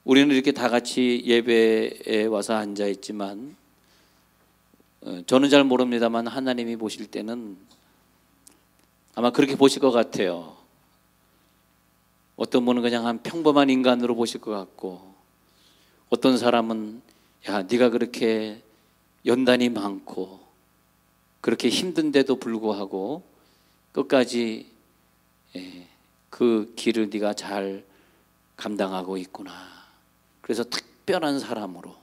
우리는 이렇게 다 같이 예배에 와서 앉아 있지만 저는 잘 모릅니다만 하나님이 보실 때는 아마 그렇게 보실 것 같아요. 어떤 분은 그냥 한 평범한 인간으로 보실 것 같고, 어떤 사람은 야, 네가 그렇게 연단이 많고 그렇게 힘든데도 불구하고 끝까지 그 길을 네가 잘 감당하고 있구나. 그래서 특별한 사람으로,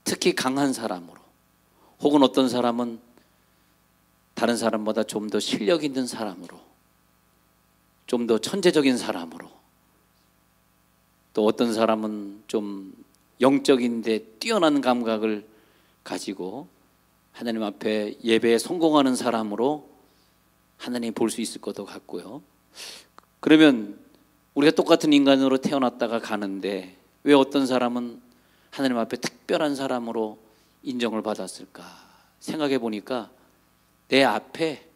특히 강한 사람으로, 혹은 어떤 사람은 다른 사람보다 좀 더 실력 있는 사람으로, 좀 더 천재적인 사람으로, 또 어떤 사람은 좀 영적인데 뛰어난 감각을 가지고 하나님 앞에 예배에 성공하는 사람으로 하나님이 볼 수 있을 것도 같고요. 그러면 우리가 똑같은 인간으로 태어났다가 가는데 왜 어떤 사람은 하나님 앞에 특별한 사람으로 인정을 받았을까 생각해 보니까 내 앞에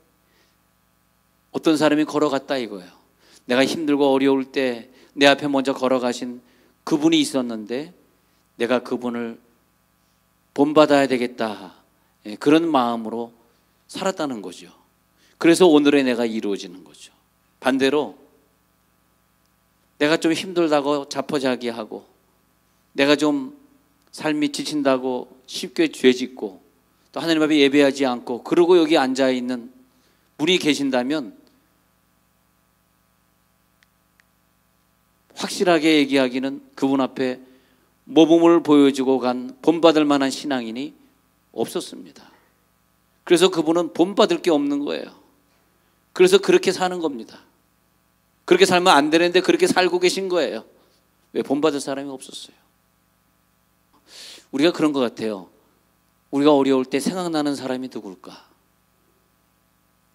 어떤 사람이 걸어갔다 이거예요. 내가 힘들고 어려울 때 내 앞에 먼저 걸어가신 그분이 있었는데 내가 그분을 본받아야 되겠다, 그런 마음으로 살았다는 거죠. 그래서 오늘의 내가 이루어지는 거죠. 반대로 내가 좀 힘들다고 자포자기하고, 내가 좀 삶이 지친다고 쉽게 죄짓고, 또 하나님 앞에 예배하지 않고 그러고 여기 앉아있는 분이 계신다면 확실하게 얘기하기는 그분 앞에 모범을 보여주고 간 본받을 만한 신앙인이 없었습니다. 그래서 그분은 본받을 게 없는 거예요. 그래서 그렇게 사는 겁니다. 그렇게 살면 안 되는데 그렇게 살고 계신 거예요. 왜? 본받을 사람이 없었어요. 우리가 그런 것 같아요. 우리가 어려울 때 생각나는 사람이 누굴까?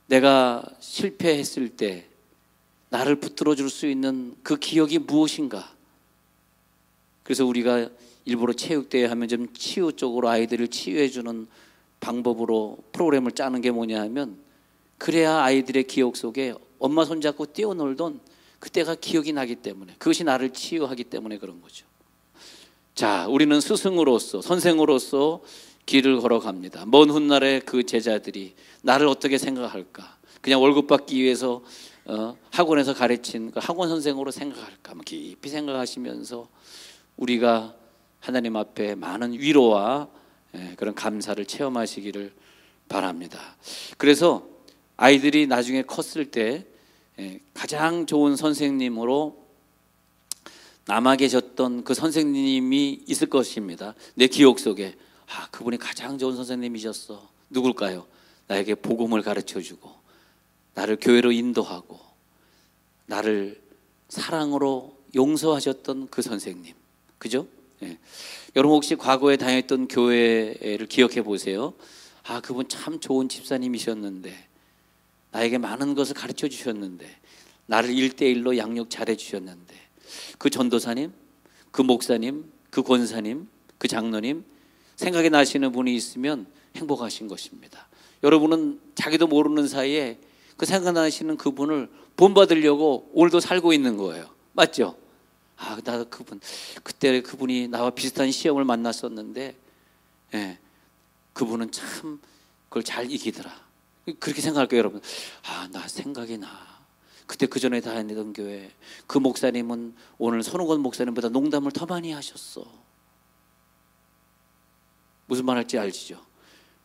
내가 실패했을 때 나를 붙들어 줄 수 있는 그 기억이 무엇인가? 그래서 우리가 일부러 체육대회 하면 좀 치유 쪽으로 아이들을 치유해 주는 방법으로 프로그램을 짜는 게 뭐냐 하면, 그래야 아이들의 기억 속에 엄마 손잡고 뛰어놀던 그때가 기억이 나기 때문에, 그것이 나를 치유하기 때문에 그런 거죠. 자, 우리는 스승으로서, 선생으로서 길을 걸어갑니다. 먼 훗날에 그 제자들이 나를 어떻게 생각할까? 그냥 월급 받기 위해서 학원에서 가르친 그 학원 선생으로 생각할까? 깊이 생각하시면서 우리가 하나님 앞에 많은 위로와 그런 감사를 체험하시기를 바랍니다. 그래서 아이들이 나중에 컸을 때 가장 좋은 선생님으로 남아 계셨던 그 선생님이 있을 것입니다. 내 기억 속에 그분이 가장 좋은 선생님이셨어. 누굴까요? 나에게 복음을 가르쳐주고 나를 교회로 인도하고 나를 사랑으로 용서하셨던 그 선생님, 그죠? 여러분 혹시 과거에 다녔던 교회를 기억해 보세요. 그분 참 좋은 집사님이셨는데, 나에게 많은 것을 가르쳐 주셨는데, 나를 1대1로 양육 잘해 주셨는데, 그 전도사님, 그 목사님, 그 권사님, 그 장로님 생각이 나시는 분이 있으면 행복하신 것입니다. 여러분은 자기도 모르는 사이에 그 생각나시는 그분을 본받으려고 오늘도 살고 있는 거예요. 맞죠? 나 그분, 그때 그분이 나와 비슷한 시험을 만났었는데, 그분은 참 그걸 잘 이기더라. 그렇게 생각할 거예요, 여러분. 나 생각이 나. 그때 그 전에 다니던 교회 그 목사님은 오늘 손흥원 목사님보다 농담을 더 많이 하셨어. 무슨 말 할지 알지죠?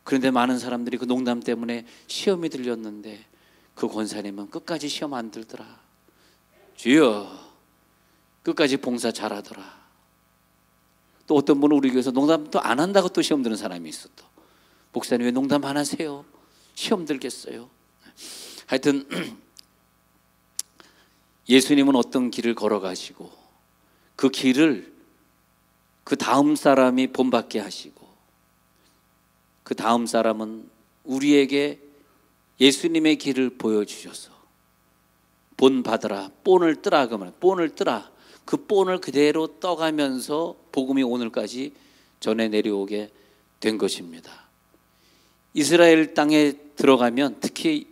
그런데 많은 사람들이 그 농담 때문에 시험이 들렸는데 그 권사님은 끝까지 시험 안 들더라. 주여, 끝까지 봉사 잘하더라. 또 어떤 분은 우리 교회에서 농담 또 안 한다고 또 시험 드는 사람이 있어. 또 목사님 왜 농담 안 하세요? 시험 들겠어요. 하여튼 예수님은 어떤 길을 걸어가시고 그 길을 그 다음 사람이 본받게 하시고, 그 다음 사람은 우리에게 예수님의 길을 보여주셔서 본받으라, 본을 뜨라, 그 말, 본을 뜨라, 그 본을 그대로 떠가면서 복음이 오늘까지 전해 내려오게 된 것입니다. 이스라엘 땅에 들어가면, 특히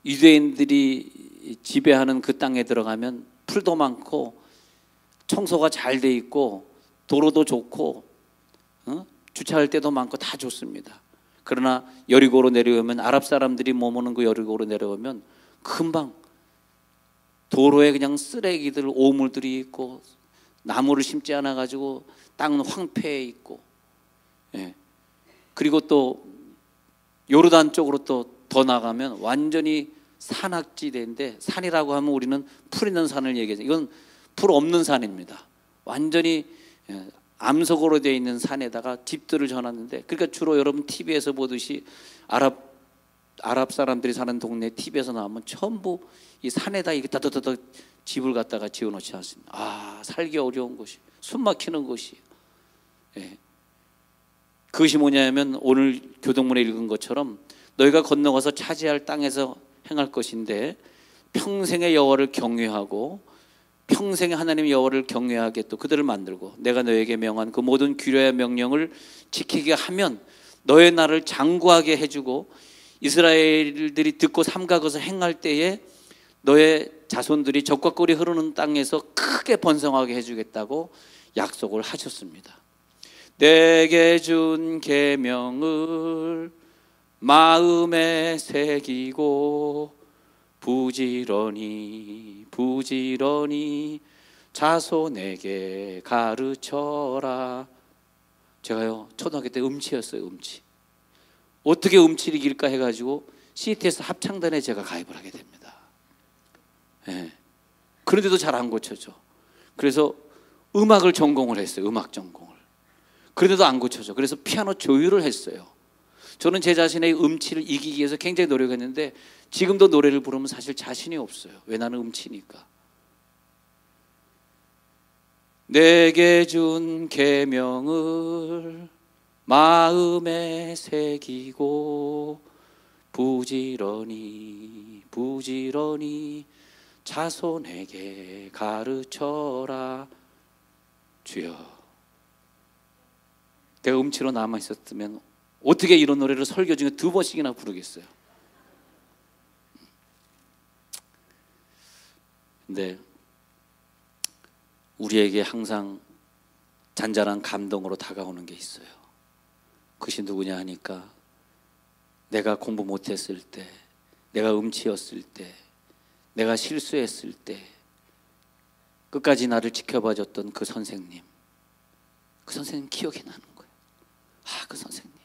유대인들이 지배하는 그 땅에 들어가면 풀도 많고 청소가 잘 돼 있고 도로도 좋고 주차할 때도 많고 다 좋습니다. 그러나 여리고로 내려오면, 아랍 사람들이 머무는 그 여리고로 내려오면 금방 도로에 그냥 쓰레기들, 오물들이 있고 나무를 심지 않아 가지고 땅은 황폐해 있고, 예. 그리고 또 요르단 쪽으로 또 더 나가면 완전히 산악지대인데, 산이라고 하면 우리는 풀 있는 산을 얘기하죠. 이건 풀 없는 산입니다. 완전히 암석으로 되어 있는 산에다가 집들을 져놨는데, 그러니까 주로 여러분 TV에서 보듯이 아랍 사람들이 사는 동네 TV에서 나오면 전부 이 산에다 이게 다다다다 집을 갖다가 지어놓지 않습니다. 아, 살기 어려운 곳이, 숨 막히는 곳이. 예. 그것이 뭐냐면 오늘 교동문에 읽은 것처럼 너희가 건너가서 차지할 땅에서 행할 것인데, 평생의 여호와를 경외하고 평생의 하나님 여호와를 경외하게 또 그들을 만들고 내가 너에게 명한 그 모든 규례와 명령을 지키게 하면 너의 나를 장구하게 해주고 이스라엘들이 듣고 삼가 그것을 행할 때에 너의 자손들이 적과 꿀이 흐르는 땅에서 크게 번성하게 해주겠다고 약속을 하셨습니다. 내게 준 계명을 마음에 새기고 부지런히 자손에게 가르쳐라. 제가요 초등학교 때 음치였어요. 음치. 어떻게 음치를 이길까 해가지고 CTS 합창단에 제가 가입을 하게 됩니다. 예. 그런데도 잘 안 고쳐져. 그래서 음악을 전공을 했어요. 음악 전공을. 그런데도 안 고쳐져. 그래서 피아노 조율을 했어요. 저는 제 자신의 음치를 이기기 위해서 굉장히 노력했는데 지금도 노래를 부르면 사실 자신이 없어요. 왜? 나는 음치니까. 내게 준 계명을 마음에 새기고 부지런히 자손에게 가르쳐라. 주여, 내가 음치로 남아 있었으면 어떻게 이런 노래를 설교 중에 2번씩이나 부르겠어요. 근데 우리에게 항상 잔잔한 감동으로 다가오는 게 있어요. 그것이 누구냐 하니까, 내가 공부 못했을 때, 내가 음치였을 때, 내가 실수했을 때 끝까지 나를 지켜봐줬던 그 선생님, 그 선생님 기억이 나는 거예요. 아, 그 선생님,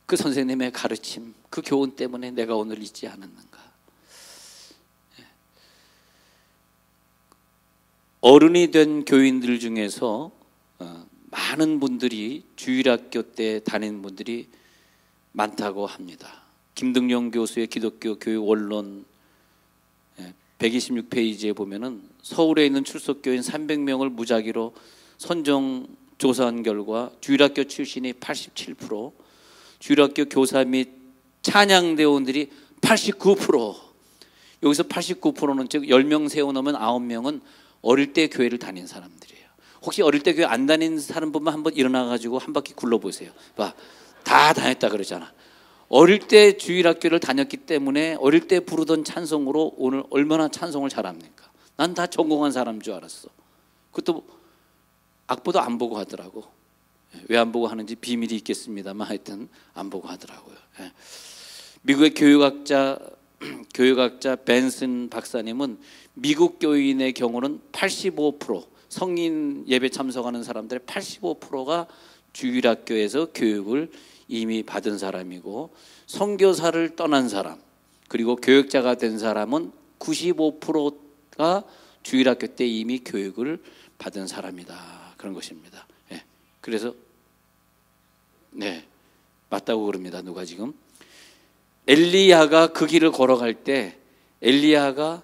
그 선생님의 가르침, 그 교훈 때문에 내가 오늘 잊지 않았는가. 어른이 된 교인들 중에서 많은 분들이 주일학교 때 다니는 분들이 많다고 합니다. 김등용 교수의 기독교 교육 원론 126페이지에 보면은 서울에 있는 출석교인 300명을 무작위로 선정 조사한 결과 주일학교 출신이 87%, 주일학교 교사 및 찬양대원들이 89%. 여기서 89%는 즉 10명 세워놓으면 9명은 어릴 때 교회를 다닌 사람들이에요. 혹시 어릴 때 교회 안 다닌 사람 보면 한번 일어나가지고 한 바퀴 굴러보세요. 봐, 다 다녔다 그러잖아. 어릴 때 주일학교를 다녔기 때문에 어릴 때 부르던 찬송으로 오늘 얼마나 찬송을 잘합니까? 난 다 전공한 사람인 줄 알았어. 그것도 악보도 안 보고 하더라고. 왜 안 보고 하는지 비밀이 있겠습니다만 하여튼 안 보고 하더라고요. 미국의 교육학자 벤슨 박사님은 미국 교인의 경우는 85%, 성인 예배 참석하는 사람들의 85%가 주일학교에서 교육을 이미 받은 사람이고, 선교사를 떠난 사람 그리고 교육자가 된 사람은 95%가 주일학교 때 이미 교육을 받은 사람이다, 그런 것입니다. 그래서 맞다고 그럽니다. 누가 지금 엘리야가 그 길을 걸어갈 때 엘리야가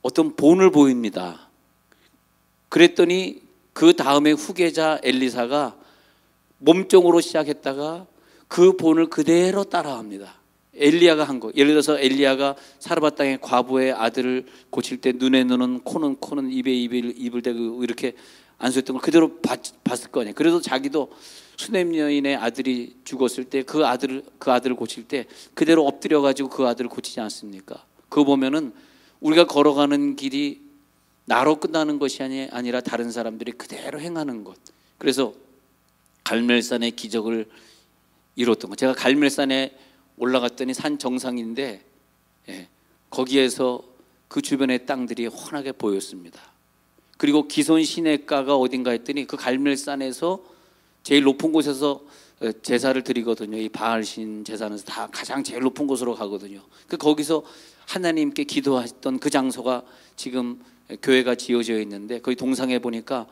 어떤 본을 보입니다. 그랬더니 그 다음에 후계자 엘리사가 몸종으로 시작했다가 그 본을 그대로 따라합니다. 엘리야가 한 거. 예를 들어서 엘리야가 사르밧 땅의 과부의 아들을 고칠 때 눈에 눈은 코는 입에 입을 대고 이렇게 안수했던 걸 그대로 봤을 거 아니에요. 그래도 자기도 수냄 여인의 아들이 죽었을 때 그 아들을 고칠 때 그대로 엎드려 가지고 그 아들을 고치지 않습니까? 그거 보면은 우리가 걸어가는 길이 나로 끝나는 것이 아니라 다른 사람들이 그대로 행하는 것. 그래서 갈멜산의 기적을 이뤘던 것. 제가 갈멜산에 올라갔더니 산 정상인데 거기에서 그 주변의 땅들이 훤하게 보였습니다. 그리고 기손 시내가가 어딘가 했더니 그 갈멜산에서 제일 높은 곳에서 제사를 드리거든요. 이 바알신 제사는 다 가장 제일 높은 곳으로 가거든요. 거기서 하나님께 기도했던 그 장소가 지금 교회가 지어져 있는데, 거기 동상에 보니까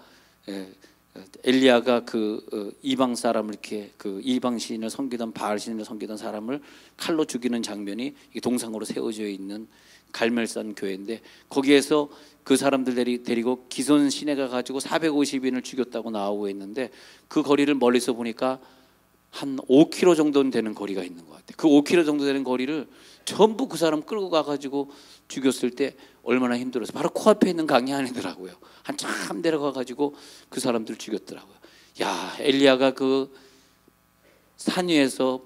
엘리야가 그 이방 사람을 이렇게 그 이방 신을 섬기던 바알 신을 섬기던 사람을 칼로 죽이는 장면이 동상으로 세워져 있는 갈멜산 교회인데, 거기에서 그 사람들 데리고 기손 시내가 가지고 450인을 죽였다고 나오고 있는데, 그 거리를 멀리서 보니까 한 5km 정도는 되는 거리가 있는 것 같아요. 그 5km 정도 되는 거리를 전부 그 사람 끌고 가가지고 죽였을 때 얼마나 힘들어서, 바로 코앞에 있는 강이 아니더라고요. 한참 내려가가지고 그 사람들 죽였더라고요. 야, 엘리야가 그 산 위에서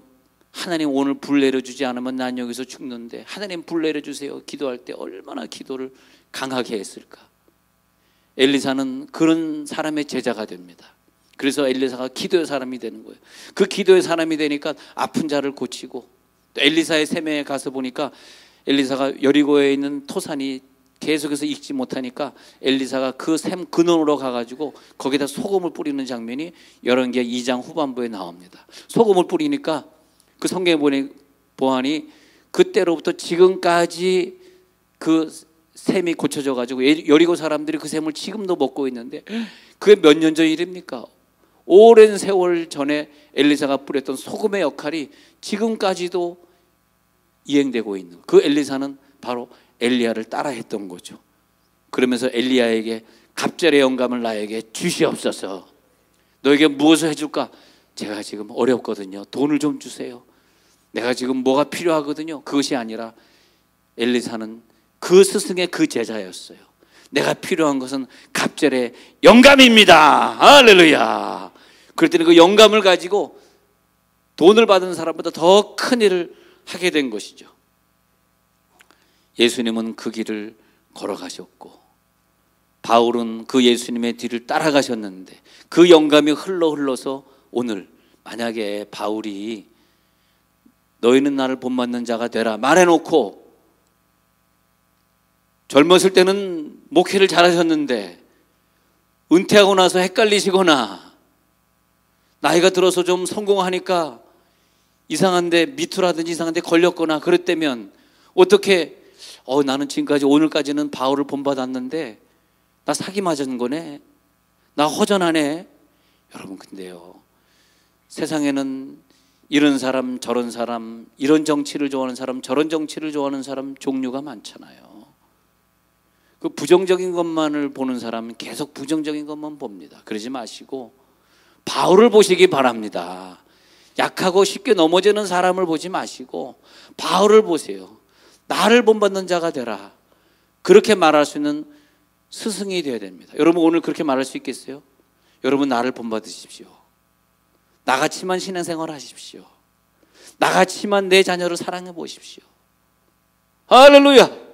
하나님 오늘 불 내려주지 않으면 난 여기서 죽는데 하나님 불 내려주세요 기도할 때 얼마나 기도를 강하게 했을까. 엘리사는 그런 사람의 제자가 됩니다. 그래서 엘리사가 기도의 사람이 되는 거예요. 그 기도의 사람이 되니까 아픈 자를 고치고, 또 엘리사의 세매에 가서 보니까 엘리사가 여리고에 있는 토산이 계속해서 익지 못하니까 엘리사가 그 샘 근원으로 가가지고 거기다 소금을 뿌리는 장면이 열왕기하 2장 후반부에 나옵니다. 소금을 뿌리니까 그 성경에 보아하니 그때로부터 지금까지 그 샘이 고쳐져 가지고 여리고 사람들이 그 샘을 지금도 먹고 있는데, 그게 몇 년 전 일입니까? 오랜 세월 전에 엘리사가 뿌렸던 소금의 역할이 지금까지도 이행되고 있는, 그 엘리사는 바로 엘리야를 따라했던 거죠. 그러면서 엘리야에게 갑절의 영감을 나에게 주시옵소서. 너에게 무엇을 해줄까? 제가 지금 어렵거든요. 돈을 좀 주세요. 내가 지금 뭐가 필요하거든요. 그것이 아니라 엘리사는 그 스승의 그 제자였어요. 내가 필요한 것은 갑절의 영감입니다. 할렐루야. 그랬더니 그 영감을 가지고 돈을 받은 사람보다 더 큰 일을 하게 된 것이죠. 예수님은 그 길을 걸어가셨고, 바울은 그 예수님의 뒤를 따라가셨는데, 그 영감이 흘러서 오늘 만약에 바울이 너희는 나를 본받는 자가 되라 말해놓고 젊었을 때는 목회를 잘하셨는데 은퇴하고 나서 헷갈리시거나 나이가 들어서 좀 성공하니까 이상한데 미투라든지 이상한데 걸렸거나 그랬다면 어떻게 나는 지금까지 오늘까지는 바울을 본받았는데 나 사기 맞은 거네, 나 허전하네. 여러분, 근데요, 세상에는 이런 사람 저런 사람, 이런 정치를 좋아하는 사람 저런 정치를 좋아하는 사람 종류가 많잖아요. 그 부정적인 것만을 보는 사람은 계속 부정적인 것만 봅니다. 그러지 마시고 바울을 보시기 바랍니다. 약하고 쉽게 넘어지는 사람을 보지 마시고 바울을 보세요. 나를 본받는 자가 되라. 그렇게 말할 수 있는 스승이 되어야 됩니다. 여러분, 오늘 그렇게 말할 수 있겠어요? 여러분, 나를 본받으십시오. 나같이만 신앙생활 하십시오. 나같이만 내 자녀를 사랑해 보십시오. 할렐루야.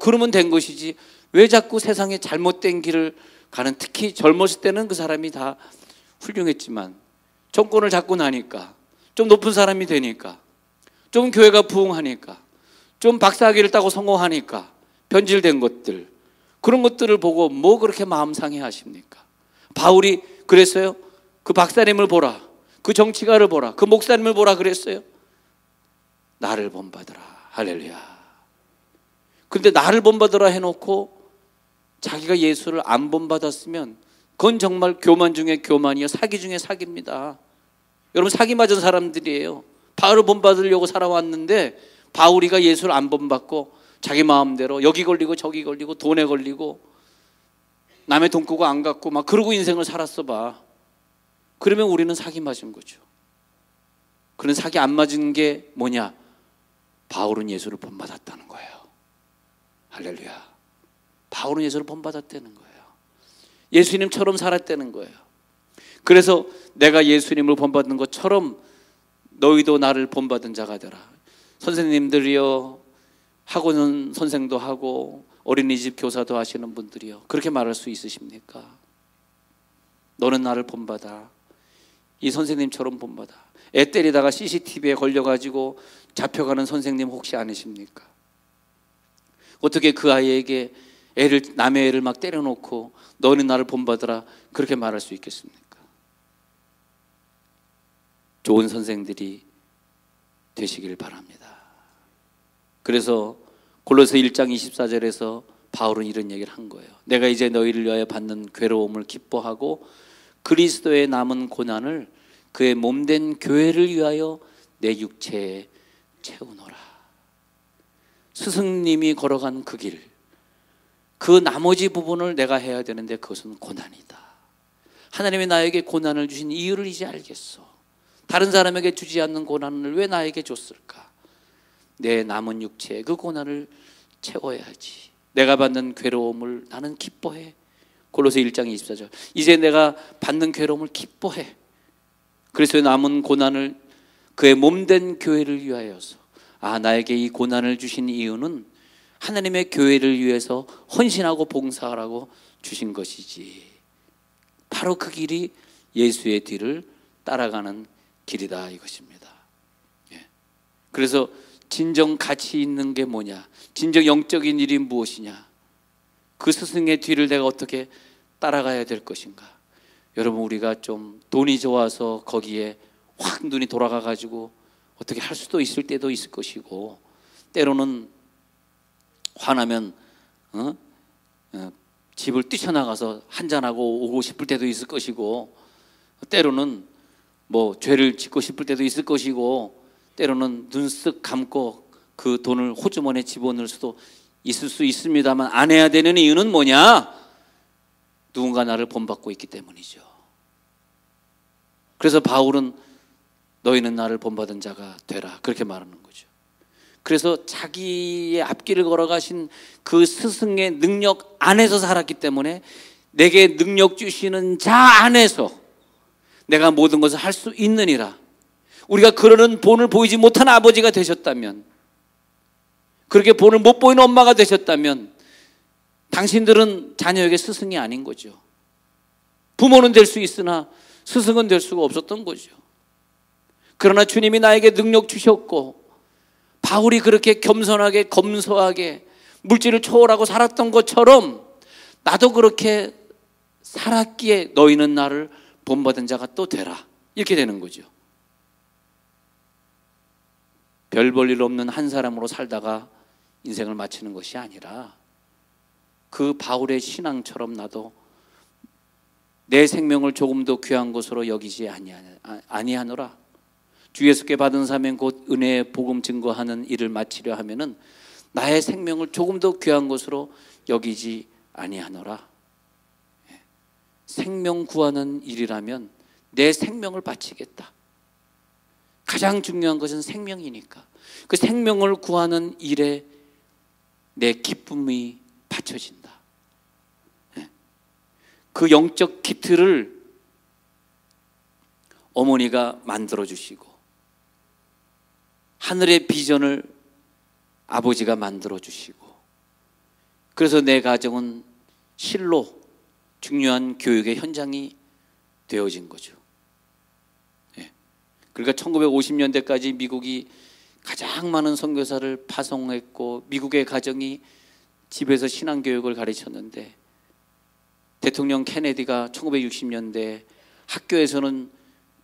그러면 된 것이지 왜 자꾸 세상에 잘못된 길을 가는, 특히 젊었을 때는 그 사람이 다 훌륭했지만 정권을 잡고 나니까, 좀 높은 사람이 되니까, 좀 교회가 부흥하니까, 좀 박사학위를 따고 성공하니까 변질된 것들, 그런 것들을 보고 뭐 그렇게 마음 상해하십니까? 바울이 그랬어요? 그 박사님을 보라, 그 정치가를 보라, 그 목사님을 보라 그랬어요? 나를 본받으라. 할렐루야. 그런데 나를 본받으라 해놓고 자기가 예수를 안 본받았으면 그건 정말 교만 중에 교만이요, 사기 중에 사기입니다. 여러분, 사기 맞은 사람들이에요. 바울을 본받으려고 살아왔는데 바울이가 예수를 안 본받고 자기 마음대로 여기 걸리고 저기 걸리고 돈에 걸리고 남의 돈 끄고 안 갚고 막 그러고 인생을 살았어 봐. 그러면 우리는 사기 맞은 거죠. 그런 사기 안 맞은 게 뭐냐? 바울은 예수를 본받았다는 거예요. 할렐루야. 바울은 예수를 본받았다는 거예요. 예수님처럼 살았다는 거예요. 그래서 내가 예수님을 본받는 것처럼 너희도 나를 본받은 자가 되라. 선생님들이요, 학원 선생도 하고 어린이집 교사도 하시는 분들이요, 그렇게 말할 수 있으십니까? 너는 나를 본받아. 이 선생님처럼 본받아. 애 때리다가 CCTV에 걸려가지고 잡혀가는 선생님 혹시 아니십니까? 어떻게 그 아이에게 남의 애를 막 때려놓고 너는 나를 본받으라 그렇게 말할 수 있겠습니까? 좋은 선생들이 되시길 바랍니다. 그래서 골로새 1장 24절에서 바울은 이런 얘기를 한 거예요. 내가 이제 너희를 위하여 받는 괴로움을 기뻐하고 그리스도의 남은 고난을 그의 몸된 교회를 위하여 내 육체에 채우노라. 스승님이 걸어간 그 길, 그 나머지 부분을 내가 해야 되는데 그것은 고난이다. 하나님이 나에게 고난을 주신 이유를 이제 알겠어. 다른 사람에게 주지 않는 고난을 왜 나에게 줬을까? 내 남은 육체에 그 고난을 채워야지. 내가 받는 괴로움을 나는 기뻐해. 골로새 1장 24절. 이제 내가 받는 괴로움을 기뻐해. 그리스도의 남은 고난을 그의 몸된 교회를 위하여서. 나에게 이 고난을 주신 이유는 하나님의 교회를 위해서 헌신하고 봉사하라고 주신 것이지. 바로 그 길이 예수의 뒤를 따라가는 길이다 이것입니다. 그래서 진정 가치 있는 게 뭐냐? 진정 영적인 일이 무엇이냐? 그 스승의 뒤를 내가 어떻게 따라가야 될 것인가? 여러분, 우리가 좀 돈이 좋아서 거기에 확 눈이 돌아가 가지고 어떻게 할 수도 있을 때도 있을 것이고, 때로는 화나면 집을 뛰쳐나가서 한잔하고 오고 싶을 때도 있을 것이고, 때로는 뭐 죄를 짓고 싶을 때도 있을 것이고, 때로는 눈 쓱 감고 그 돈을 호주머니에 집어넣을 수도 있을 수 있습니다만, 안 해야 되는 이유는 뭐냐? 누군가 나를 본받고 있기 때문이죠. 그래서 바울은 너희는 나를 본받은 자가 되라 그렇게 말하는 거죠. 그래서 자기의 앞길을 걸어가신 그 스승의 능력 안에서 살았기 때문에 내게 능력 주시는 자 안에서 내가 모든 것을 할 수 있느니라. 우리가 그러는 본을 보이지 못한 아버지가 되셨다면, 그렇게 본을 못 보이는 엄마가 되셨다면 당신들은 자녀에게 스승이 아닌 거죠. 부모는 될 수 있으나 스승은 될 수가 없었던 거죠. 그러나 주님이 나에게 능력 주셨고, 바울이 그렇게 겸손하게 검소하게 물질을 초월하고 살았던 것처럼 나도 그렇게 살았기에 너희는 나를 본받은 자가 또 되라 이렇게 되는 거죠. 별 볼 일 없는 한 사람으로 살다가 인생을 마치는 것이 아니라 그 바울의 신앙처럼 나도 내 생명을 조금 더 귀한 것으로 여기지 아니하노라. 주 예수께 받은 사명 곧 은혜의 복음 증거하는 일을 마치려 하면은 나의 생명을 조금 더 귀한 것으로 여기지 아니하노라. 생명 구하는 일이라면 내 생명을 바치겠다. 가장 중요한 것은 생명이니까 그 생명을 구하는 일에 내 기쁨이 바쳐진다. 그 영적 키트를 어머니가 만들어 주시고 하늘의 비전을 아버지가 만들어 주시고, 그래서 내 가정은 실로 중요한 교육의 현장이 되어진 거죠. 그러니까 1950년대까지 미국이 가장 많은 선교사를 파송했고 미국의 가정이 집에서 신앙교육을 가르쳤는데, 대통령 케네디가 1960년대 학교에서는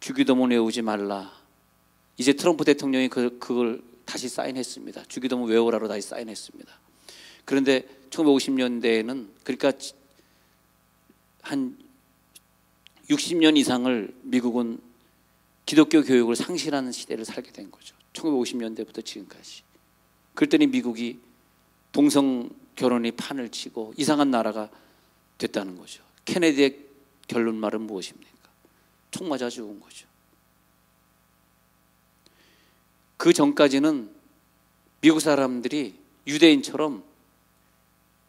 주기도문 외우지 말라. 이제 트럼프 대통령이 그걸 다시 사인했습니다. 주기도문 외우라로 다시 사인했습니다. 그런데 1950년대에는 그러니까 한 60년 이상을 미국은 기독교 교육을 상실하는 시대를 살게 된 거죠. 1950년대부터 지금까지. 그랬더니 미국이 동성 결혼이 판을 치고 이상한 나라가 됐다는 거죠. 케네디의 결론말은 무엇입니까? 총 맞아 죽은 거죠. 그 전까지는 미국 사람들이 유대인처럼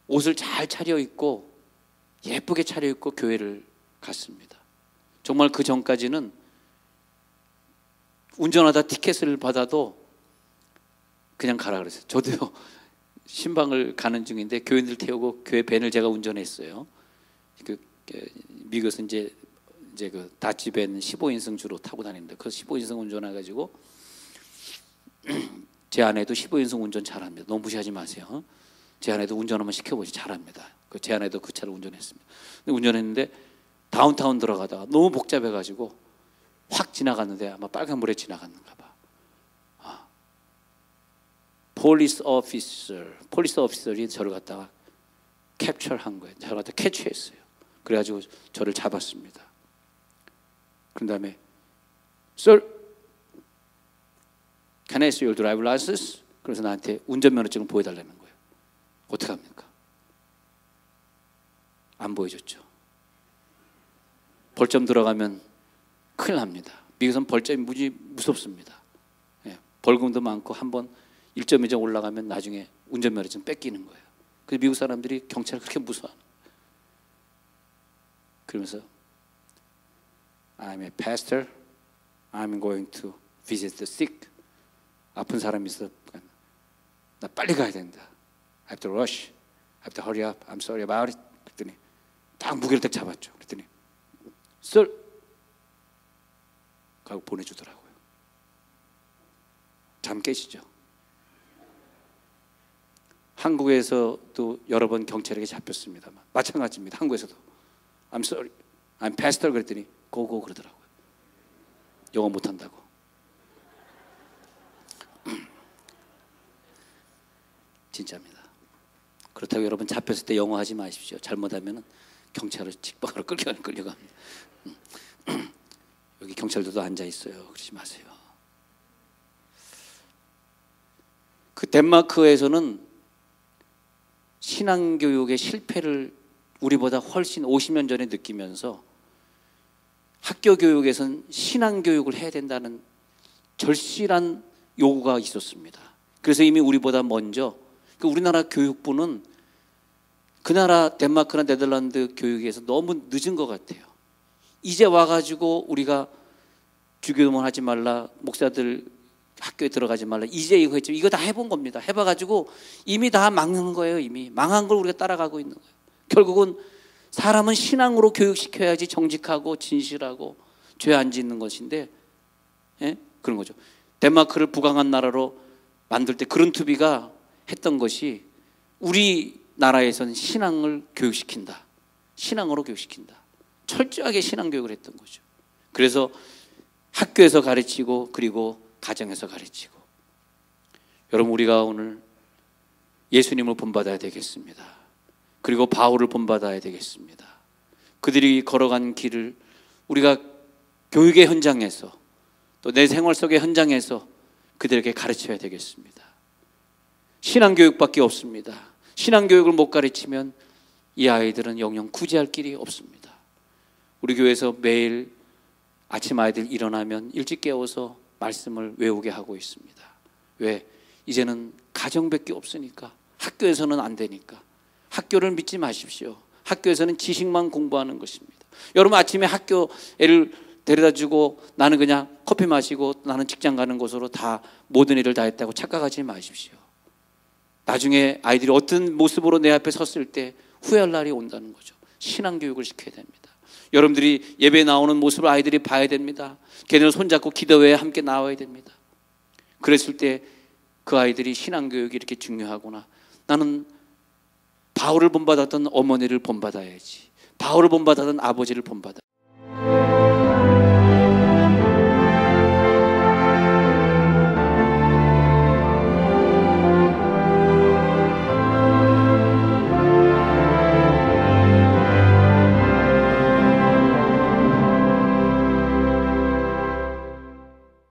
옷을 잘 차려입고 예쁘게 차려입고 교회를 갔습니다. 정말 그 전까지는 운전하다 티켓을 받아도 그냥 가라 그랬어요. 저도요, 신방을 가는 중인데 교인들 태우고 교회 밴을 제가 운전했어요. 미국에서 이제 그 다치밴 15인승 주로 타고 다닙니다. 그 15인승 운전해가지고 제 아내도 15인승 운전 잘합니다. 너무 무시하지 마세요. 제 아내도 운전 한번 시켜보지 잘합니다. 제 아내도 그 차를 운전했습니다. 근데 운전했는데 다운타운 들어가다가 너무 복잡해가지고 확 지나갔는데 아마 빨간불에 지나갔는가 봐. 폴리스 오피서들이 저를 갖다가 캡처한 거예요. 저를 갖다 캐치했어요. 그래가지고 저를 잡았습니다. 그런 다음에 Sir, can I see your driver license? 그래서 나한테 운전면허증을 보여달라는 거예요. 어떻게 합니까? 안 보여줬죠. 벌점 들어가면 큰일 납니다. 미국에서는 벌점이 무지 무섭습니다. 예, 벌금도 많고 한번 1.2점 올라가면 나중에 운전면허증 뺏기는 거예요. 그래서 미국 사람들이 경찰을 그렇게 무서워하는 거예요. 그러면서 I'm a pastor. I'm going to visit the sick. 아픈 사람이 있어. 나 빨리 가야 된다. I have to rush. I have to hurry up. I'm sorry about it. 그랬더니 딱 무게를 딱 잡았죠. 그랬더니 Sir 하고 보내주더라고요. 잠 깨시죠? 한국에서도 여러 번 경찰에게 잡혔습니다만 마찬가지입니다. 한국에서도 I'm sorry, I'm pastor 그랬더니 고고 그러더라고요. 영어 못한다고. 진짜입니다. 그렇다고 여러분 잡혔을 때 영어 하지 마십시오. 잘못하면 경찰을 직방으로 끌려갑니다. 여기 경찰들도 앉아 있어요. 그러지 마세요. 그 덴마크에서는 신앙교육의 실패를 우리보다 훨씬 50년 전에 느끼면서 학교 교육에선 신앙교육을 해야 된다는 절실한 요구가 있었습니다. 그래서 이미 우리보다 먼저 우리나라 교육부는 그 나라 덴마크나 네덜란드 교육에서 너무 늦은 것 같아요. 이제 와가지고 우리가 주교만 하지 말라, 목사들 학교에 들어가지 말라, 이제 이거 했죠. 이거 다 해본 겁니다. 해봐가지고 이미 다 망한 거예요. 이미 망한 걸 우리가 따라가고 있는 거예요. 결국은 사람은 신앙으로 교육시켜야지 정직하고 진실하고 죄 안 짓는 것인데, 예? 그런 거죠. 덴마크를 부강한 나라로 만들 때 그룬투비가 했던 것이 우리나라에서는 신앙을 교육시킨다. 신앙으로 교육시킨다. 철저하게 신앙교육을 했던 거죠. 그래서 학교에서 가르치고 그리고 가정에서 가르치고. 여러분, 우리가 오늘 예수님을 본받아야 되겠습니다. 그리고 바울을 본받아야 되겠습니다. 그들이 걸어간 길을 우리가 교육의 현장에서 또 내 생활 속의 현장에서 그들에게 가르쳐야 되겠습니다. 신앙교육밖에 없습니다. 신앙교육을 못 가르치면 이 아이들은 영영 구제할 길이 없습니다. 우리 교회에서 매일 아침 아이들 일어나면 일찍 깨워서 말씀을 외우게 하고 있습니다. 왜? 이제는 가정밖에 없으니까. 학교에서는 안 되니까. 학교를 믿지 마십시오. 학교에서는 지식만 공부하는 것입니다. 여러분, 아침에 학교 애를 데려다주고 나는 그냥 커피 마시고 나는 직장 가는 곳으로 다 모든 일을 다 했다고 착각하지 마십시오. 나중에 아이들이 어떤 모습으로 내 앞에 섰을 때 후회할 날이 온다는 거죠. 신앙교육을 시켜야 됩니다. 여러분들이 예배에 나오는 모습을 아이들이 봐야 됩니다. 걔네를 손잡고 기도회에 함께 나와야 됩니다. 그랬을 때 그 아이들이 신앙교육이 이렇게 중요하구나. 나는 바울을 본받았던 어머니를 본받아야지. 바울을 본받았던 아버지를 본받아.